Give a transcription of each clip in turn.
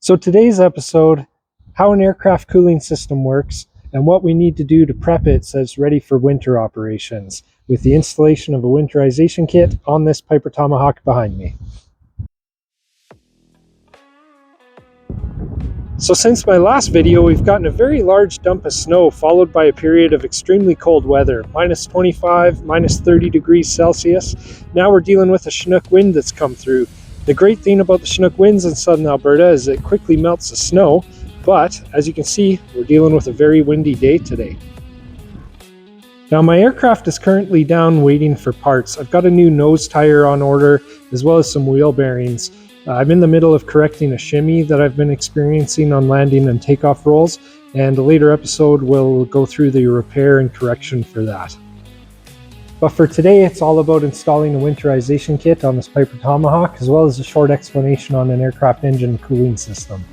So today's episode, how an aircraft cooling system works and what we need to do to prep it so it's ready for winter operations with the installation of a winterization kit on this Piper Tomahawk behind me. So since my last video, we've gotten a very large dump of snow followed by a period of extremely cold weather, minus 25, minus 30 degrees Celsius. Now we're dealing with a Chinook wind that's come through. The great thing about the Chinook winds in southern Alberta is it quickly melts the snow, but as you can see, we're dealing with a very windy day today. Now my aircraft is currently down waiting for parts. I've got a new nose tire on order, as well as some wheel bearings. I'm in the middle of correcting a shimmy that I've been experiencing on landing and takeoff rolls, and a later episode will go through the repair and correction for that. But for today, it's all about installing a winterization kit on this Piper Tomahawk, as well as a short explanation on an aircraft engine cooling system.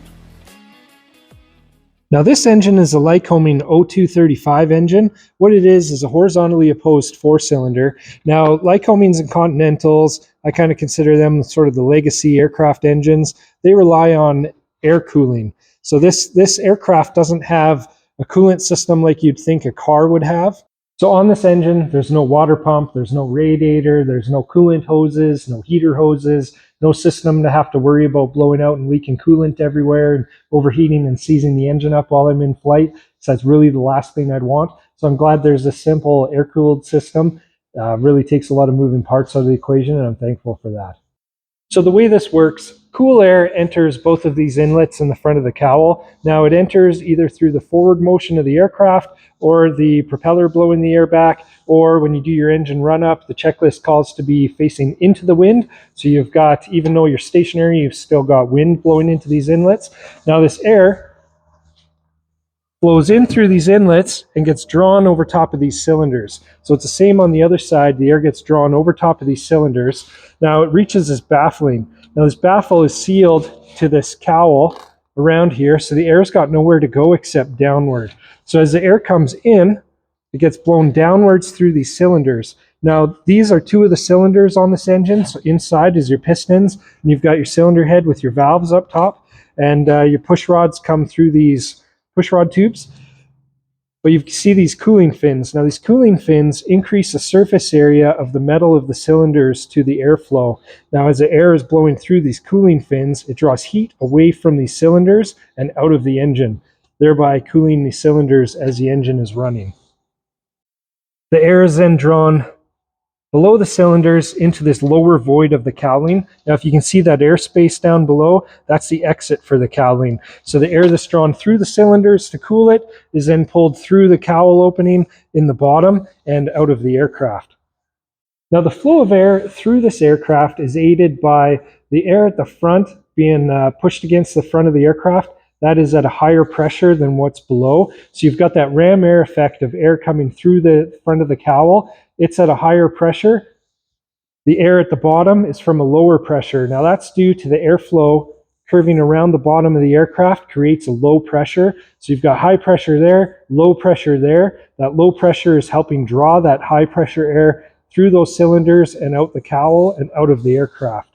Now this engine is a Lycoming 0235 engine. What it is a horizontally opposed 4-cylinder. Now Lycomings and Continentals, I kind of consider them sort of the legacy aircraft engines. They rely on air cooling. So this aircraft doesn't have a coolant system like you'd think a car would have. So on this engine, there's no water pump, there's no radiator, there's no coolant hoses, no heater hoses, no system to have to worry about blowing out and leaking coolant everywhere and overheating and seizing the engine up while I'm in flight. So that's really the last thing I'd want. So I'm glad there's a simple air-cooled system. Really takes a lot of moving parts out of the equation, and I'm thankful for that. So the way this works, cool air enters both of these inlets in the front of the cowl. Now it enters either through the forward motion of the aircraft or the propeller blowing the air back, or when you do your engine run up, the checklist calls to be facing into the wind. So you've got, even though you're stationary, you've still got wind blowing into these inlets. Now this air flows in through these inlets and gets drawn over top of these cylinders. So it's the same on the other side. The air gets drawn over top of these cylinders. Now it reaches this baffling. Now this baffle is sealed to this cowl around here, so the air's got nowhere to go except downward. So as the air comes in, it gets blown downwards through these cylinders. Now these are two of the cylinders on this engine. So inside is your pistons, and you've got your cylinder head with your valves up top, and your push rods come through these push rod tubes. But you see these cooling fins. Now these cooling fins increase the surface area of the metal of the cylinders to the airflow. Now as the air is blowing through these cooling fins, it draws heat away from these cylinders and out of the engine, thereby cooling the cylinders as the engine is running. The air is then drawn below the cylinders into this lower void of the cowling. Now if you can see that airspace down below, that's the exit for the cowling. So the air that's drawn through the cylinders to cool it is then pulled through the cowl opening in the bottom and out of the aircraft. Now the flow of air through this aircraft is aided by the air at the front being pushed against the front of the aircraft. That is at a higher pressure than what's below. So you've got that ram air effect of air coming through the front of the cowl. It's at a higher pressure. The air at the bottom is from a lower pressure. Now that's due to the airflow curving around the bottom of the aircraft creates a low pressure. So you've got high pressure there, low pressure there. That low pressure is helping draw that high pressure air through those cylinders and out the cowl and out of the aircraft.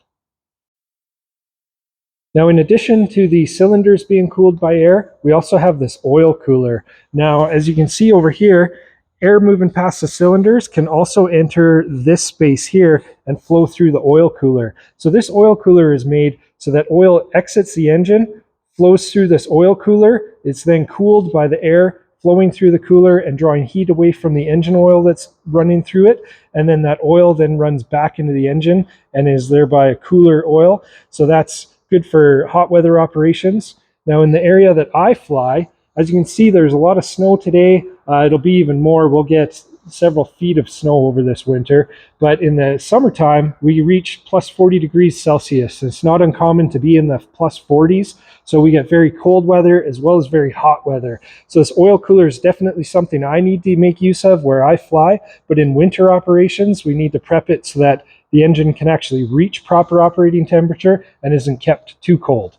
Now, in addition to the cylinders being cooled by air, we also have this oil cooler. Now, as you can see over here, air moving past the cylinders can also enter this space here and flow through the oil cooler. So this oil cooler is made so that oil exits the engine, flows through this oil cooler. It's then cooled by the air flowing through the cooler and drawing heat away from the engine oil that's running through it. And then that oil then runs back into the engine and is thereby a cooler oil. So that's good for hot weather operations. Now in the area that I fly, as you can see, there's a lot of snow today. It'll be even more. We'll get several feet of snow over this winter. But in the summertime, we reach plus 40 degrees Celsius. It's not uncommon to be in the plus 40s. So we get very cold weather as well as very hot weather. So this oil cooler is definitely something I need to make use of where I fly. But in winter operations, we need to prep it so that the engine can actually reach proper operating temperature and isn't kept too cold.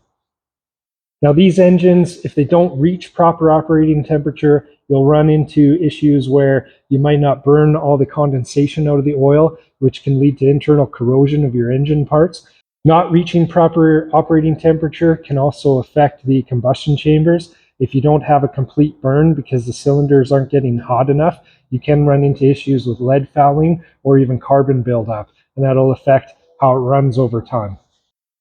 Now these engines, if they don't reach proper operating temperature, you'll run into issues where you might not burn all the condensation out of the oil, which can lead to internal corrosion of your engine parts. Not reaching proper operating temperature can also affect the combustion chambers. If you don't have a complete burn because the cylinders aren't getting hot enough, you can run into issues with lead fouling or even carbon buildup, and that'll affect how it runs over time.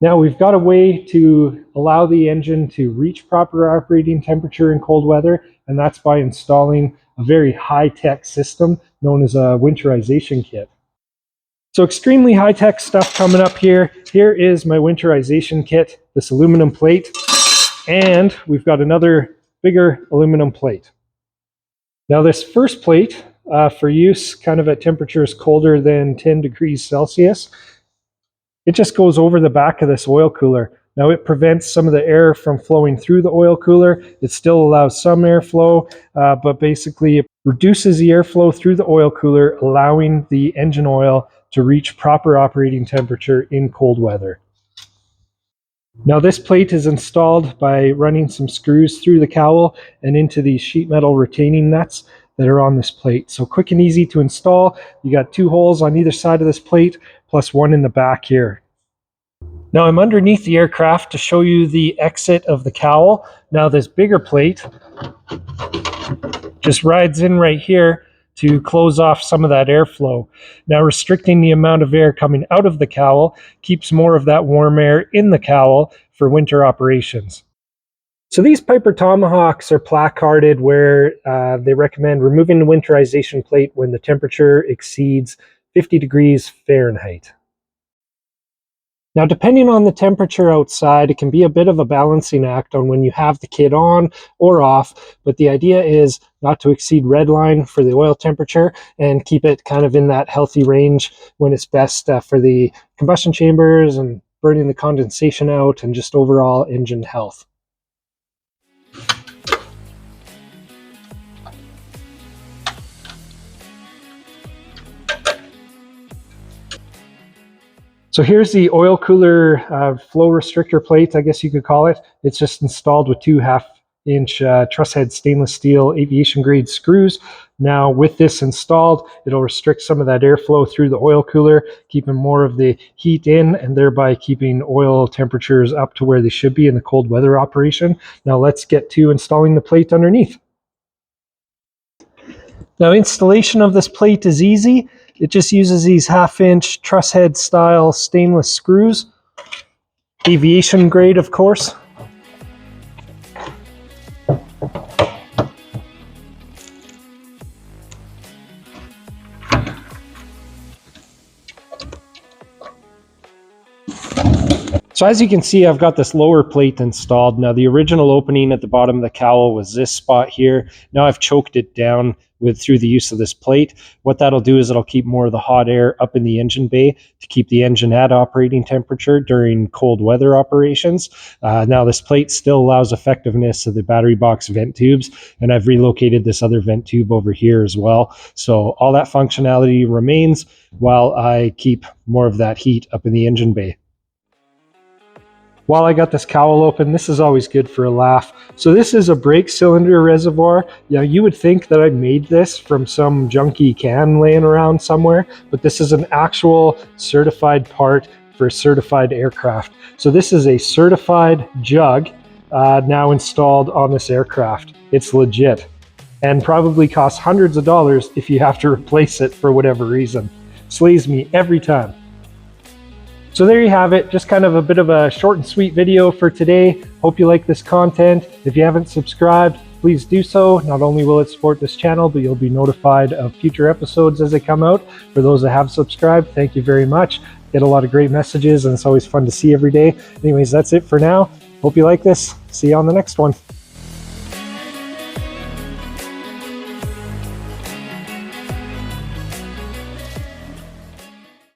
Now we've got a way to allow the engine to reach proper operating temperature in cold weather, and that's by installing a very high-tech system known as a winterization kit. So extremely high-tech stuff coming up here. Here is my winterization kit, this aluminum plate, and we've got another bigger aluminum plate. Now this first plate, for use kind of at temperatures colder than 10 degrees Celsius, it just goes over the back of this oil cooler. Now it prevents some of the air from flowing through the oil cooler. It still allows some airflow, but basically it reduces the airflow through the oil cooler, allowing the engine oil to reach proper operating temperature in cold weather. Now this plate is installed by running some screws through the cowl and into these sheet metal retaining nuts that are on this plate. So quick and easy to install. You got 2 holes on either side of this plate, plus 1 in the back here. Now I'm underneath the aircraft to show you the exit of the cowl. Now this bigger plate just rides in right here to close off some of that airflow. Now restricting the amount of air coming out of the cowl keeps more of that warm air in the cowl for winter operations. So these Piper Tomahawks are placarded where they recommend removing the winterization plate when the temperature exceeds 50 degrees Fahrenheit. Now, depending on the temperature outside, it can be a bit of a balancing act on when you have the kit on or off, but the idea is not to exceed red line for the oil temperature and keep it kind of in that healthy range when it's best for the combustion chambers and burning the condensation out and just overall engine health. So here's the oil cooler flow restrictor plate, I guess you could call it. It's just installed with 2 half-inch truss head stainless steel aviation grade screws. Now with this installed, it'll restrict some of that airflow through the oil cooler, keeping more of the heat in and thereby keeping oil temperatures up to where they should be in the cold weather operation. Now let's get to installing the plate underneath. Now installation of this plate is easy. It just uses these half-inch truss head style stainless screws, aviation grade of course. So as you can see, I've got this lower plate installed. Now the original opening at the bottom of the cowl was this spot here. Now I've choked it down through the use of this plate. What that'll do is it'll keep more of the hot air up in the engine bay to keep the engine at operating temperature during cold weather operations. Now this plate still allows effectiveness of the battery box vent tubes, and I've relocated this other vent tube over here as well. So all that functionality remains while I keep more of that heat up in the engine bay. While I got this cowl open, this is always good for a laugh. So this is a brake cylinder reservoir. Yeah, you would think that I made this from some junky can laying around somewhere, but this is an actual certified part for a certified aircraft. So this is a certified jug now installed on this aircraft. It's legit and probably costs hundreds of dollars if you have to replace it for whatever reason. Slays me every time. So there you have it, just kind of a bit of a short and sweet video for today. Hope you like this content. If you haven't subscribed, please do so. Not only will it support this channel, but you'll be notified of future episodes as they come out. For those that have subscribed, thank you very much. Get a lot of great messages and it's always fun to see every day. Anyways, that's it for now. Hope you like this. See you on the next one.